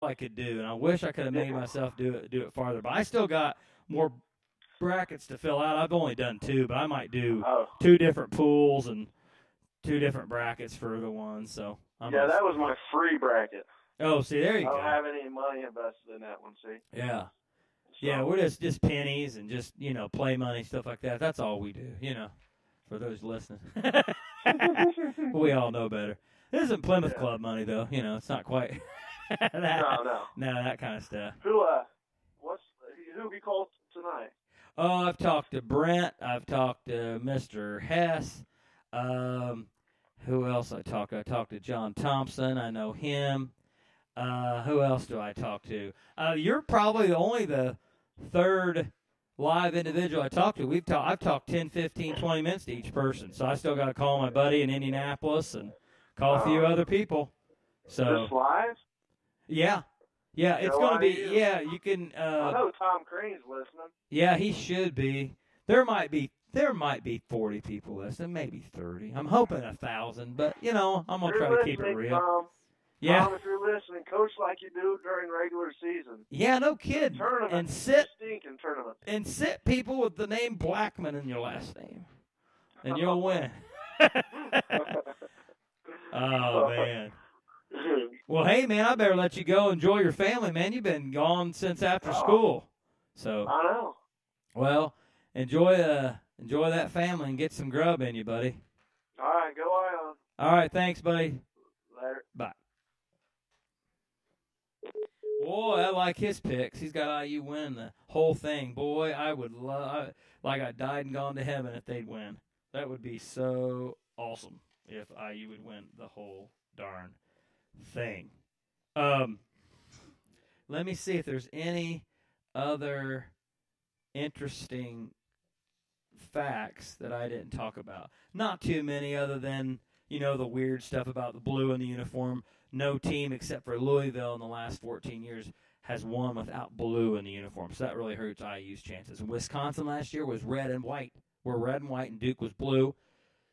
I could do, and I wish I could have made myself do it farther. But I still got more brackets to fill out. I've only done 2, but I might do Oh. 2 different pools and 2 different brackets for the ones. So yeah, that was my free bracket. Oh, see, there you I go. don't have any money invested in that one. See. Yeah. So, Yeah, we're just pennies and just play money, stuff like that. That's all we do, for those listening. We all know better. This isn't Plymouth Club money though. It's not quite that. No, that kind of stuff. Who we called tonight? Oh, I've talked to Brent. I've talked to Mr. Hess. Who else I talked to? I talked to John Thompson. I know him. Who else do I talk to? You're probably only the third live individual I talked to. I've talked 10, 15, 20 minutes to each person. So I still got to call my buddy in Indianapolis and call a few other people. So this live? Yeah. Yeah, it's going to be, you can. I know Tom Crane's listening. Yeah, he should be. There might be 40 people listening, maybe 30. I'm hoping 1,000, but, I'm going to try to keep it real. Tom. Yeah. Tom, if you're listening, coach like you do during regular season. Yeah, no kidding. And sit people with the name Blackman in your last name, and you'll win. Oh, man. Well, hey, man, I better let you go. Enjoy your family, man. You've been gone since after school. So I know. Well, enjoy that family and get some grub in you, buddy. All right, go on. All right, thanks, buddy. Later. Bye. Boy, I like his picks. He's got IU win the whole thing. Boy, I would love, like I died and gone to heaven if they'd win. That would be so awesome if IU would win the whole darn thing. Let me see if there's any other interesting facts that I didn't talk about. Not too many other than, the weird stuff about the blue in the uniform. No team except for Louisville in the last 14 years has won without blue in the uniform. So that really hurts IU's chances. Wisconsin last year was red and white. We're red and white, and Duke was blue.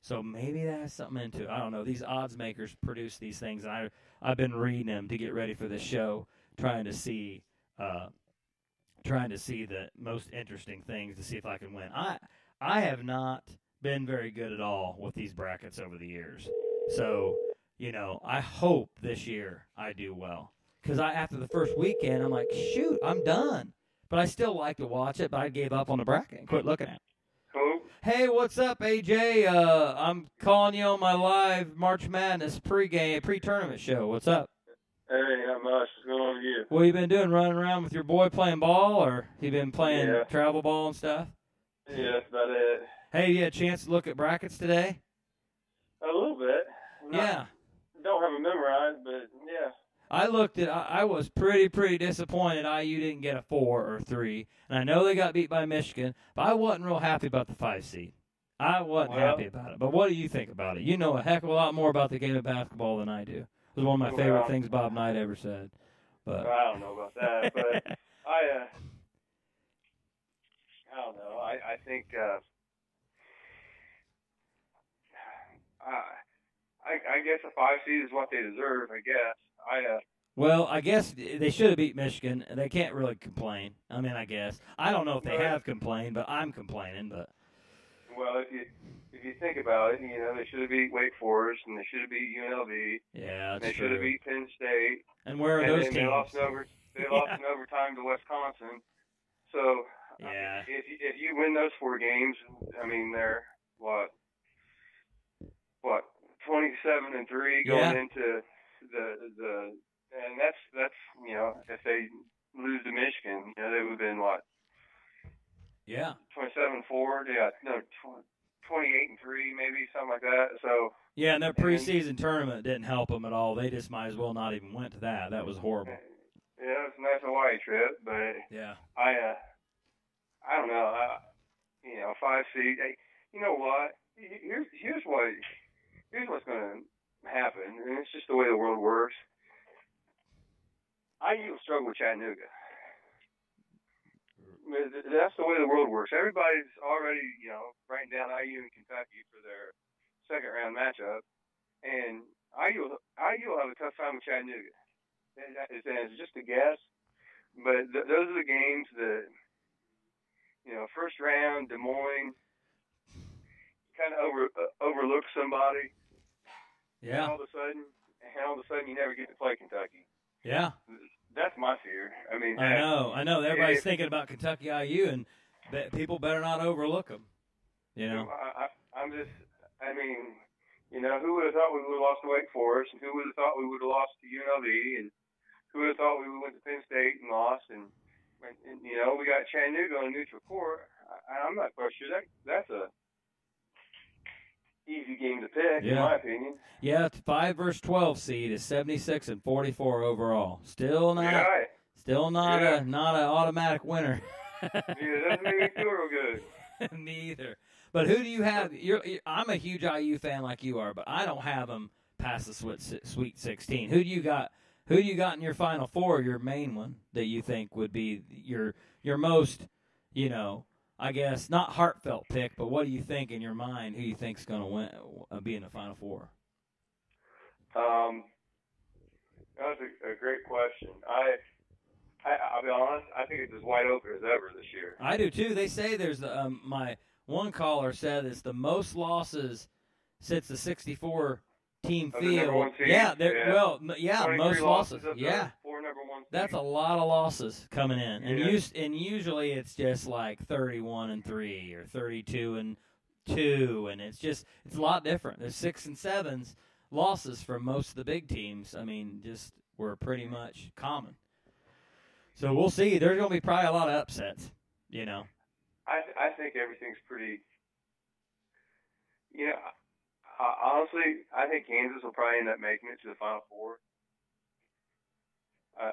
So maybe that has something into it. I don't know. These odds makers produce these things. And I've been reading them to get ready for this show, trying to see the most interesting things to see if I can win. I have not been very good at all with these brackets over the years. So, I hope this year I do well. Because after the first weekend, I'm like, shoot, I'm done. But I still like to watch it, but I gave up on the bracket and quit looking at it. Hello? Hey, what's up, AJ? I'm calling you on my live March Madness pre-tournament show. What's up? Hey, not much. What's going on with you? What you been doing, running around with your boy playing ball, or you been playing travel ball and stuff? Yeah, that's about it. Hey, you had a chance to look at brackets today? A little bit. Don't have them memorized, but yeah. I looked at. I was pretty disappointed IU didn't get a 4 or 3, and I know they got beat by Michigan, but I wasn't real happy about the 5 seed. I wasn't happy about it. But what do you think about it? You know a heck of a lot more about the game of basketball than I do. It was one of my favorite things Bob Knight ever said. But I don't know about that, but I don't know. I think I guess a 5 seed is what they deserve. I guess Well, I guess they should have beat Michigan. They can't really complain. I mean, I guess I don't know if they have complained, but I'm complaining. But well, if you think about it, they should have beat Wake Forest and they should have beat UNLV. Yeah, that's They true. should have beat Penn State. And where are those teams? They lost in overtime to Wisconsin. So yeah, if you win those 4 games, I mean they're what 27-3 going into the and that's if they lose to Michigan, they would have been what? Yeah. 27-4, 28-3 maybe, something like that. So yeah, and their preseason tournament didn't help them at all. They just might as well not even went to that. That was horrible. Yeah, it's a nice Hawaii trip, but yeah, I don't know. 5 seed. Hey, you know what? Here's what's going to happen, and it's just the way the world works. IU will struggle with Chattanooga. That's the way the world works. Everybody's already, writing down IU and Kentucky for their second round matchup, and IU will have a tough time with Chattanooga. It's just a guess. But those are the games that, first round, Des Moines kind of overlook somebody, and Yeah. all of a sudden, you never get to play Kentucky. Yeah. That's my fear. I mean, I know. Everybody's if, thinking about Kentucky IU, and people better not overlook them. You know. I'm just, I mean, who would have thought we would have lost to Wake Forest, and who would have thought we would have lost to UNLV, and who would have thought we would have went to Penn State and lost, and we got Chattanooga on a neutral court. I'm not quite sure that's a easy game to pick, in my opinion. Yeah, 5 versus 12 seed is 76 and 44 overall. Still not an automatic winner. Yeah, it doesn't make me feel real good. Me either. But who do you have? I'm a huge IU fan like you are, but I don't have them past the Sweet 16. Who do you got? Who do you got in your Final Four? Your main one that you think would be your most, I guess not heartfelt pick, but what do you think in your mind? Who you think's going to win, be in the Final Four? That's a great question. I'll be honest. I think it's as wide open as ever this year. I do too. They say there's my one caller said it's the most losses since the '64 team field. Yeah, most losses. Yeah, 4 number 1 seeds. That's a lot of losses coming in, and usually it's just like 31-3 or 32-2, and it's a lot different. There's 6 and 7s losses from most of the big teams. I mean, just were pretty much common. So we'll see. There's going to be probably a lot of upsets, I think everything's pretty. Honestly, I think Kansas will probably end up making it to the Final Four. I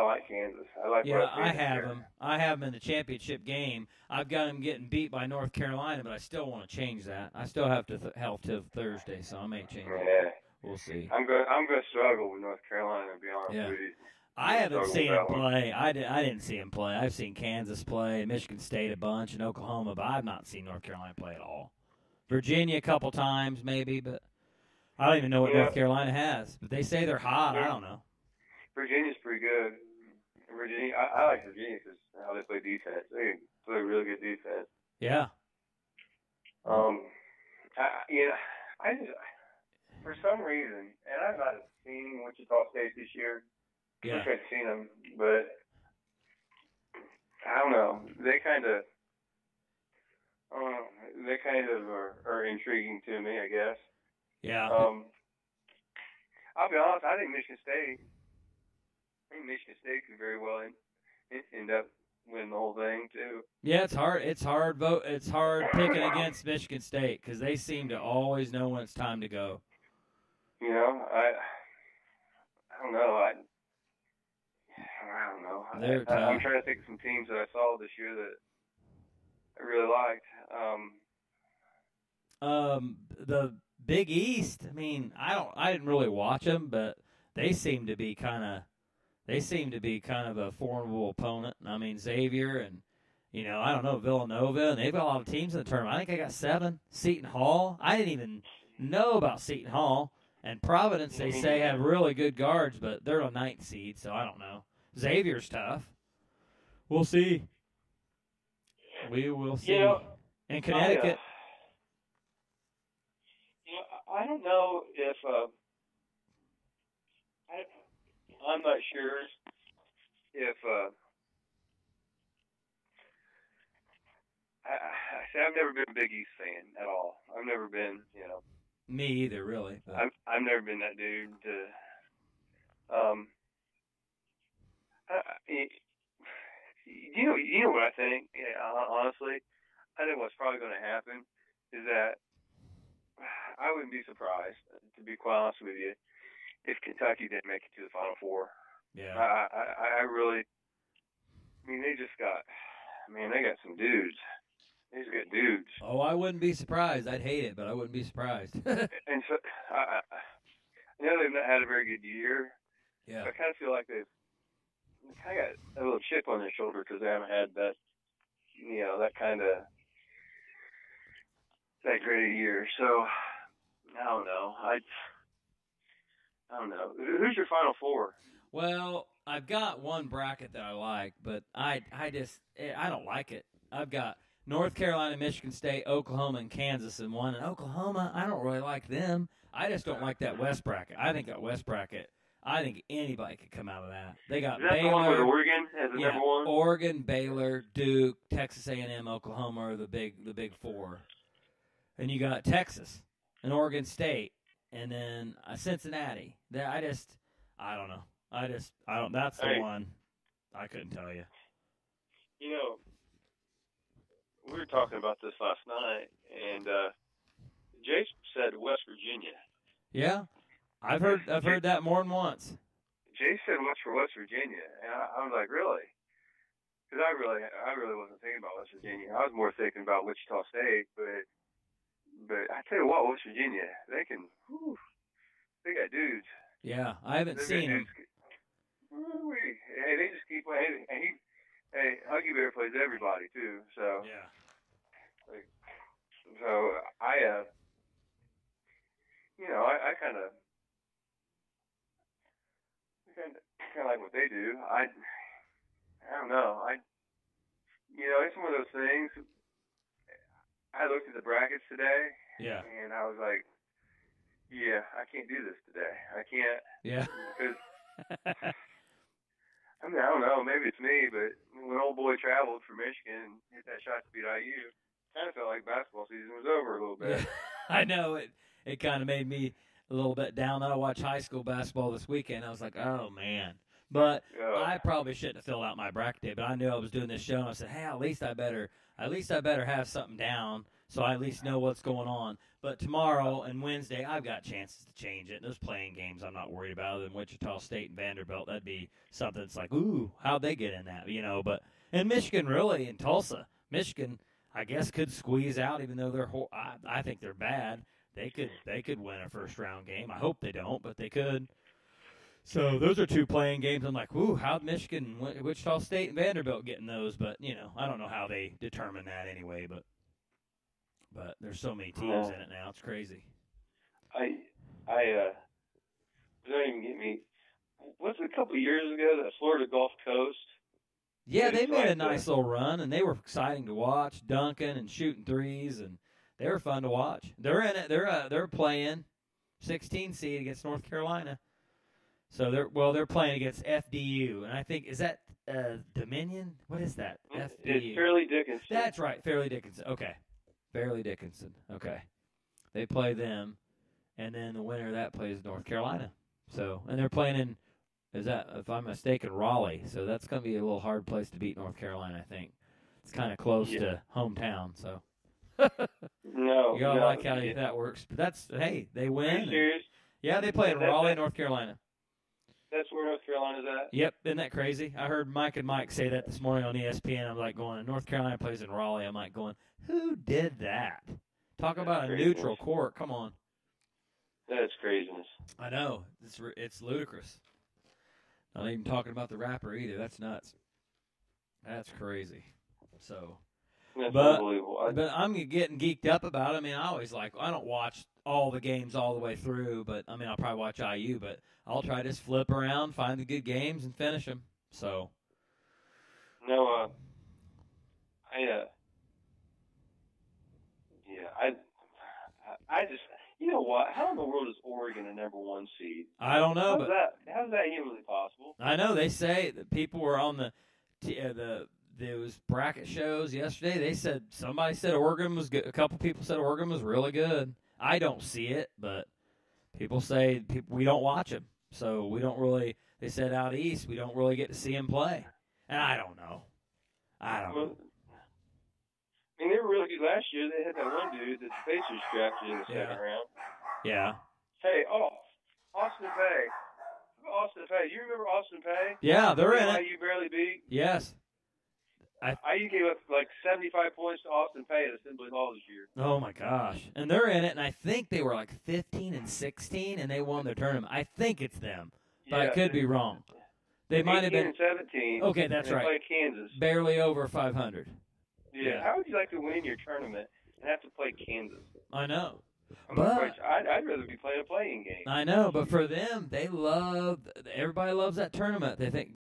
like Kansas. I have them. I have them in the championship game. I've got them getting beat by North Carolina, but I still want to change that. I still have to help till Thursday, so I may change it. We'll see. I'm going to struggle with North Carolina, to be honest with you. I haven't seen him play. I didn't see him play. I've seen Kansas play, Michigan State a bunch, and Oklahoma, but I've not seen North Carolina play at all. Virginia a couple times maybe, but I don't even know what North Carolina has. But they say they're hot. I don't know. Virginia's pretty good. Virginia, I like Virginia because how they play defense. They play really good defense. Yeah. I just for some reason, and I've not seen Wichita State this year. Yeah. I wish I'd seen them, but I don't know. They kind of are intriguing to me, I guess. Yeah. I'll be honest. I think Michigan State could very well end up winning the whole thing too. Yeah, it's hard. It's hard picking against Michigan State because they seem to always know when it's time to go. I don't know. I don't know. I'm trying to think of some teams that I saw this year that I really liked. The Big East. I mean, I didn't really watch them, but they seem to be kind of a formidable opponent. I mean, Xavier and I don't know, Villanova, and they've got a lot of teams in the tournament. I think they got 7. Seton Hall. I didn't even know about Seton Hall. And Providence, they say, have really good guards, but they're a 9th seed, so I don't know. Xavier's tough. We'll see. We will see. In Connecticut. I don't know if I'm not sure if I've never been a Big East fan at all. I've never been, Me either, really. But. I've never been that dude to. You know what I think? Yeah, honestly, I think what's probably going to happen is that I wouldn't be surprised, to be quite honest with you, if Kentucky didn't make it to the Final Four. Yeah. I really. I mean, they got some dudes. They just got dudes. Oh, I wouldn't be surprised. I'd hate it, but I wouldn't be surprised. And so, I know they've not had a very good year. Yeah. So I kind of feel like they've kind of got a little chip on their shoulder because they haven't had that, that kind of that great a year. So I don't know. I don't know. Who's your Final Four? Well, I've got one bracket that I like, but I don't like it. I've got North Carolina, Michigan State, Oklahoma, and Kansas in one. And Oklahoma, I don't really like them. I just don't like that West bracket. I think that West bracket, I think anybody could come out of that. They got Is that Baylor, the one with Oregon as the yeah, number one? Oregon, Baylor, Duke, Texas A&M, Oklahoma are the big four, and you got Texas and Oregon State, and then Cincinnati. I don't know. I don't. That's the one. I couldn't tell you. You know, we were talking about this last night, and Jay said West Virginia. Yeah, I've heard that more than once. Jay said West Virginia, and I was like, really? Because I really wasn't thinking about West Virginia. I was more thinking about Wichita State, but I tell you what, West Virginia, they got dudes. Yeah, I haven't seen them. Hey, they just keep playing. Hey, Huggy Bear plays everybody too. So yeah. I I kind of like what they do. I don't know. It's one of those things. I looked at the brackets today. Yeah. And I was like, yeah, I can't do this today. I can't. Yeah. Because I don't know. Maybe it's me, but when old boy traveled from Michigan and hit that shot to beat IU, kind of felt like basketball season was over a little bit. I know it kind of made me a little bit down. I watched high school basketball this weekend. I was like, oh man. But I probably shouldn't have filled out my bracket day. But I knew I was doing this show, and I said, hey, at least I better have something down so I at least know what's going on. But tomorrow and Wednesday, I've got chances to change it. Those playing games, I'm not worried about. Other than Wichita State and Vanderbilt, that'd be something that's like, ooh, how'd they get in that? But and Michigan really and Tulsa, Michigan, I guess could squeeze out, even though I think they're bad. They could win a first round game. I hope they don't, but they could. So those are two playing games. I'm like, ooh, how'd Michigan, Wichita State, and Vanderbilt get in those? But I don't know how they determine that anyway. But there's so many teams in it now. It's crazy. Don't even get me. What's a couple of years ago that Florida Gulf Coast? Yeah, they made a nice little run, and they were exciting to watch, dunking and shooting threes, and they were fun to watch. They're in it. They're playing 16 seed against North Carolina. So they're playing against FDU, and I think is that Dominion? What is that? FDU. It's Fairleigh Dickinson. That's right, Fairleigh Dickinson. Okay. Fairleigh Dickinson. Okay. They play them, and then the winner of that plays North Carolina. So, and they're playing in, is that, if I'm mistaken, Raleigh. So that's going to be a little hard place to beat North Carolina, I think. It's kind of close to hometown, so. No. You gotta like how that works. But hey, they win. Are you serious? Yeah, they play in Raleigh, North Carolina. That's where North Carolina's at? Yep, isn't that crazy? I heard Mike and Mike say that this morning on ESPN. I'm like going, North Carolina plays in Raleigh. I'm like going, who did that? Talk about a neutral court. Come on. That's craziness. I know. It's ludicrous. Not even talking about the rapper either. That's nuts. That's crazy. So. That's unbelievable. But I'm getting geeked up about it. I mean, I don't watch all the games all the way through, but I mean, I'll probably watch IU, but I'll try to just flip around, find the good games, and finish them. So. No, I just, you know what? How in the world is Oregon a number one seed? I don't know, how's that humanly possible? I know they say that people were on those bracket shows yesterday. They said somebody said Oregon was good. A couple people said Oregon was really good. I don't see it, but people say we don't watch them, so we don't really. They said out east we don't really get to see them play, and I don't know. Well, I mean, they were really good last year. They had that one dude that the Pacers drafted in the second round. Yeah. Hey, Austin Peay. Austin Peay. You remember Austin Peay? Yeah, they're in it. IU barely beat? Yes. IU gave up like 75 points to Austin Peay at Assembly Hall this year. Oh, my gosh. And they're in it, and I think they were like 15 and 16, and they won their tournament. I think it's them, but I could be wrong. They might have been. 18 and 17. Okay, that's right. They played Kansas. Barely over 500. Yeah. How would you like to win your tournament and have to play Kansas? I know. I'm not quite But sure. I'd rather be playing a playing game. I know, but for them, everybody loves that tournament. They think